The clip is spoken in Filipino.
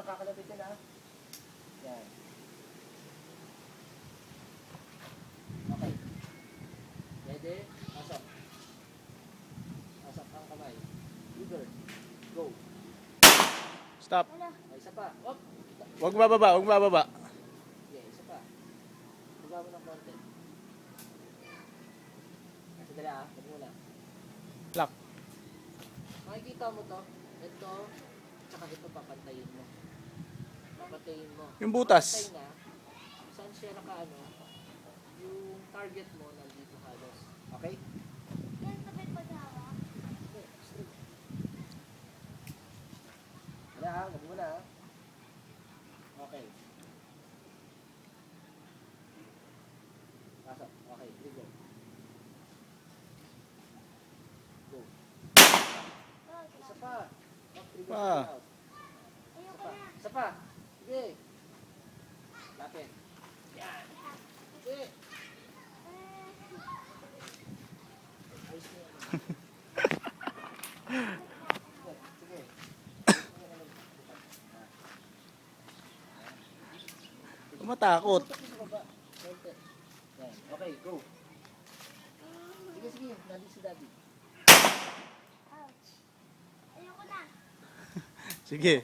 kakalabitin ha. Yan. Okay. Ready? Pasok. Pasok ang kamay. Trigger. Go. Stop. Ay, isa pa. Op. Huwag bababa, huwag bababa. Okay, isa pa. Baba mo ng konti. Kasi dala ha. Huwag muna. Lock. Makikita mo to. Ito. Tsaka ito papantayin mo. Papantayin mo. Yung butas. Pantay na. Saan siya nakaano? Yung target mo nandito halos. Okay? Yan, sabay paghawa. Okay. Straight. Wala ha. Huwag muna ha. Okay. Pasok. Okay. Trigger. Go. Isa pa. Lock trigger. Pa. Out. Isa Ayoko pa. na. Isa pa. Sige. Lapit. Yan. Sige. Ayos mo yan. Sige. Matakot. Tutok mo sa baba. Konti. Yan. Okay, go. Sige, sige. Nandito si Daddy. Ouch. Ayoko na. Sige.